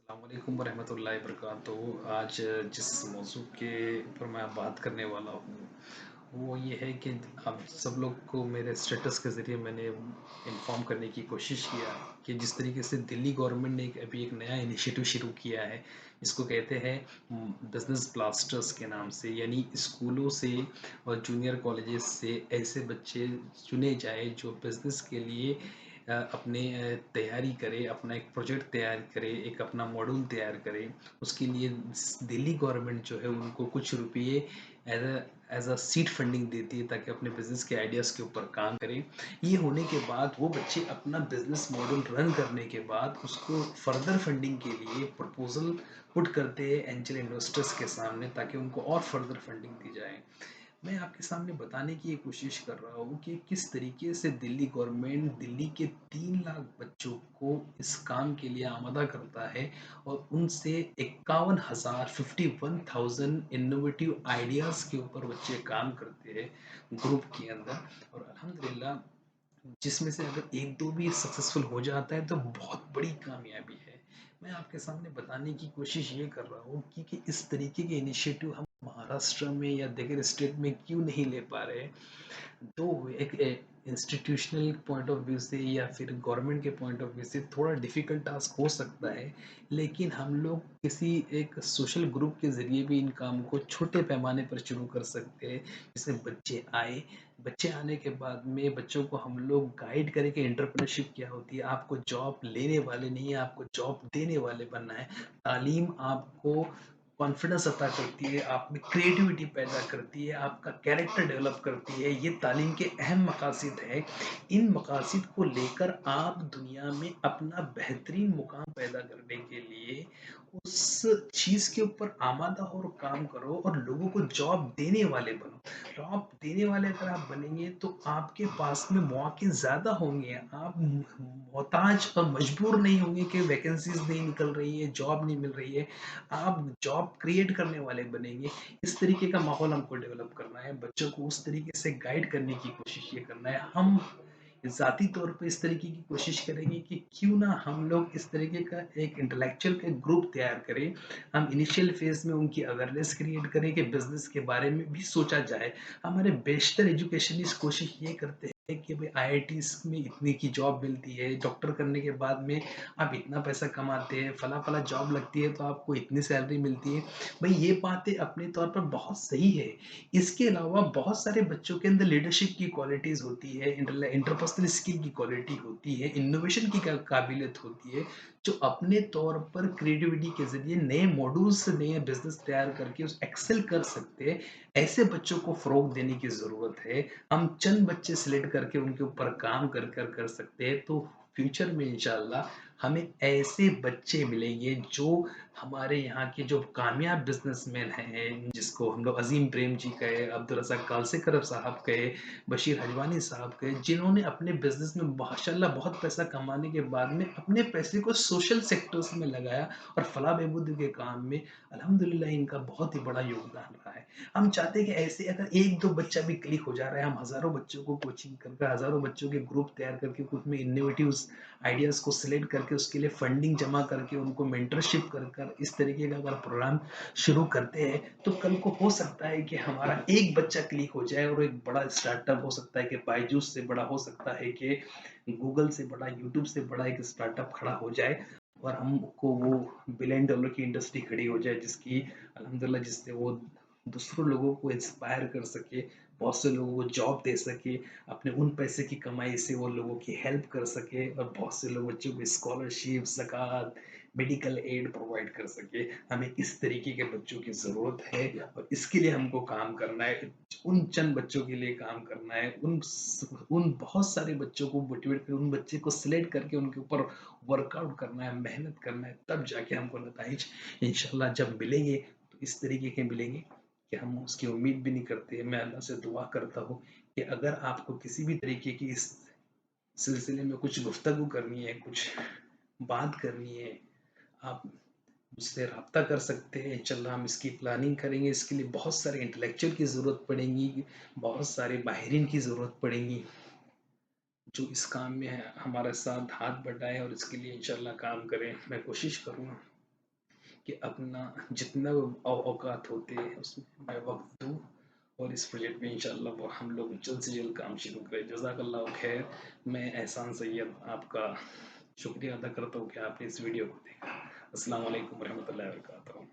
अस्सलामुअलैकुम वरहमतुल्लाहि वबरकातुहू। आज जिस मौजू के ऊपर मैं बात करने वाला हूँ वो ये है कि आप सब लोग को मेरे स्टेटस के ज़रिए मैंने इन्फॉर्म करने की कोशिश किया कि जिस तरीके से दिल्ली गवर्नमेंट ने अभी एक नया इनिशिएटिव शुरू किया है, इसको कहते हैं बिजनेस ब्लास्टर्स के नाम से। यानी स्कूलों से और जूनियर कॉलेजेस से ऐसे बच्चे चुने जाए जो बिजनेस के लिए अपने तैयारी करे, अपना एक प्रोजेक्ट तैयार करे, एक अपना मॉड्यूल तैयार करे। उसके लिए दिल्ली गवर्नमेंट जो है उनको कुछ रुपये एज अ सीड फंडिंग देती है ताकि अपने बिजनेस के आइडियाज़ के ऊपर काम करें। ये होने के बाद वो बच्चे अपना बिजनेस मॉडल रन करने के बाद उसको फर्दर फंडिंग के लिए प्रपोजल पुट करते हैं एंजल इन्वेस्टर्स के सामने ताकि उनको और फर्दर फंडिंग दी जाए। मैं आपके सामने बताने की ये कोशिश कर रहा हूँ कि किस तरीके से दिल्ली गवर्नमेंट दिल्ली के 3 लाख बच्चों को इस काम के लिए आमादा करता है और उनसे 51,000 इनोवेटिव आइडियाज़ के ऊपर बच्चे काम करते हैं ग्रुप के अंदर। और अल्हम्दुलिल्लाह जिसमें से अगर एक दो भी सक्सेसफुल हो जाता है तो बहुत बड़ी कामयाबी है। मैं आपके सामने बताने की कोशिश ये कर रहा हूँ कि इस तरीके के इनिशिएटिव हम महाराष्ट्र में या दीगर स्टेट में क्यों नहीं ले पा रहे। तो एक इंस्टीट्यूशनल पॉइंट ऑफ व्यू से या फिर गवर्नमेंट के पॉइंट ऑफ व्यू से थोड़ा डिफिकल्ट टास्क हो सकता है, लेकिन हम लोग किसी एक सोशल ग्रुप के ज़रिए भी इन काम को छोटे पैमाने पर शुरू कर सकते हैं। जैसे बच्चे आने के बाद में बच्चों को हम लोग गाइड करें कि एंटरप्रेन्योरशिप क्या होती है। आपको जॉब लेने वाले नहीं है, आपको जॉब देने वाले बनना है। तालीम आपको कॉन्फिडेंस अता करती है, आप में क्रिएटिविटी पैदा करती है, आपका कैरेक्टर डेवलप करती है। ये तालीम के अहम मकासद है। इन मकासद को लेकर आप दुनिया में अपना बेहतरीन मुकाम पैदा करने के लिए उस चीज़ के ऊपर आमादा हो और काम करो और लोगों को जॉब देने वाले बनो। जॉब देने वाले अगर आप बनेंगे तो आपके पास में मौके ज़्यादा होंगे। आप मोहताज और मजबूर नहीं होंगे कि वैकेंसीज नहीं निकल रही है, जॉब नहीं मिल रही है। आप जॉब क्रिएट करने वाले बनेंगे। इस तरीके का माहौल हमको डेवलप करना है, बच्चों को उस तरीके से गाइड करने की कोशिश ये करना है। हम ज़ाती तौर पे इस तरीके की कोशिश करेंगे कि क्यों ना हम लोग इस तरीके का एक इंटेलेक्चुअल का ग्रुप तैयार करें। हम इनिशियल फेज़ में उनकी अवेयरनेस क्रिएट करें कि बिज़नेस के बारे में भी सोचा जाए। हमारे बेशतर एजुकेशनिस्ट कोशिश ये करते हैं कि भाई आईआईटीज़ में इतने की जॉब मिलती है, डॉक्टर करने के बाद में आप इतना पैसा कमाते हैं, फला-फला जॉब लगती है तो आपको इतनी सैलरी मिलती है। भई ये बातें अपने तौर पर बहुत सही है। इसके अलावा बहुत सारे बच्चों के अंदर लीडरशिप की क्वालिटीज़ होती है, इंटरपर्सनल स्किल की क्वालिटी होती है, इनोवेशन की काबिलियत होती है, जो अपने तौर पर क्रिएटिविटी के ज़रिए नए मॉड्यूल्स, नए बिज़नेस तैयार करके उस एक्सेल कर सकते हैं। ऐसे बच्चों को फ़रोग़ देने की ज़रूरत है। हम चंद बच्चे सिलेक्ट करके उनके ऊपर काम कर सकते हैं तो फ्यूचर में इंशाअल्लाह हमें ऐसे बच्चे मिलेंगे जो हमारे यहाँ के जो कामयाब बिजनेसमैन हैं, जिसको हम लोग अजीम प्रेम जी कहे, अब्दुल रज़ाक कालसेकर साहब कहे, बशीर हजवानी साहब कहे, जिन्होंने अपने बिजनेस में माशाल्लाह बहुत पैसा कमाने के बाद में अपने पैसे को सोशल सेक्टर्स में लगाया और फलाह बहबूद के काम में अल्हम्दुलिल्लाह इनका बहुत ही बड़ा योगदान रहा है। हम चाहते हैं कि ऐसे अगर एक दो बच्चा भी क्लिक हो जा रहा है, हम हज़ारों बच्चों को कोचिंग कर हज़ारों बच्चों के ग्रुप तैयार करके उसमें इनोवेटिव आइडियाज़ को सिलेक्ट करके उसके लिए फंडिंग जमा करके उनको मेंटरशिप कर कर इस तरीके का अगर प्रोग्राम शुरू करते हैं तो कल को हो सकता है कि हमारा एक बच्चा क्लिक हो जाए और एक बड़ा स्टार्टअप हो सकता है कि बायजूस से बड़ा हो सकता है कि गूगल से बड़ा, यूट्यूब से बड़ा एक स्टार्टअप खड़ा हो जाए और हमको वो बिलियन डॉलर की इंडस्ट्री खड़ी हो जाए जिसकी अल्हम्दुलिल्लाह जिससे वो दूसरों लोगों को इंस्पायर कर सके, बहुत से लोगों को जॉब दे सके, अपने उन पैसे की कमाई से वो लोगों की हेल्प कर सके और बहुत से लोग बच्चों को स्कॉलरशिप, ज़कात, मेडिकल एड प्रोवाइड कर सके। हमें इस तरीके के बच्चों की ज़रूरत है और इसके लिए हमको काम करना है। उन चंद बच्चों के लिए काम करना है, उन बहुत सारे बच्चों को मोटिवेट कर उन बच्चे को सिलेक्ट करके उनके ऊपर वर्कआउट करना है, मेहनत करना है, तब जाके हमको नताइज इंशाल्लाह जब मिलेंगे तो इस तरीके के मिलेंगे कि हम उसकी उम्मीद भी नहीं करते। मैं अल्लाह से दुआ करता हूँ कि अगर आपको किसी भी तरीके की इस सिलसिले में कुछ गुफ्तगू करनी है, कुछ बात करनी है, आप मुझसे राब्ता कर सकते हैं। इंशाल्लाह हम इसकी प्लानिंग करेंगे। इसके लिए बहुत सारे इंटेलेक्चुअल की ज़रूरत पड़ेगी, बहुत सारे माहिरीन की ज़रूरत पड़ेगी, जो इस काम में है हमारे साथ हाथ बटाएँ और इसके लिए इंशाल्लाह काम करें। मैं कोशिश करूँगा कि अपना जितना औकात होते हैं उसमें मैं वक्त दूँ और इस प्रोजेक्ट में इंशाल्लाह वो हम लोग जल्द से जल्द काम शुरू करें। जज़ाकल्लाह खैर। मैं एहसान सैयद आपका शुक्रिया अदा करता हूँ कि आपने इस वीडियो को देखा। अस्सलाम वालेकुम रहमतुल्लाहि व बरकातहू।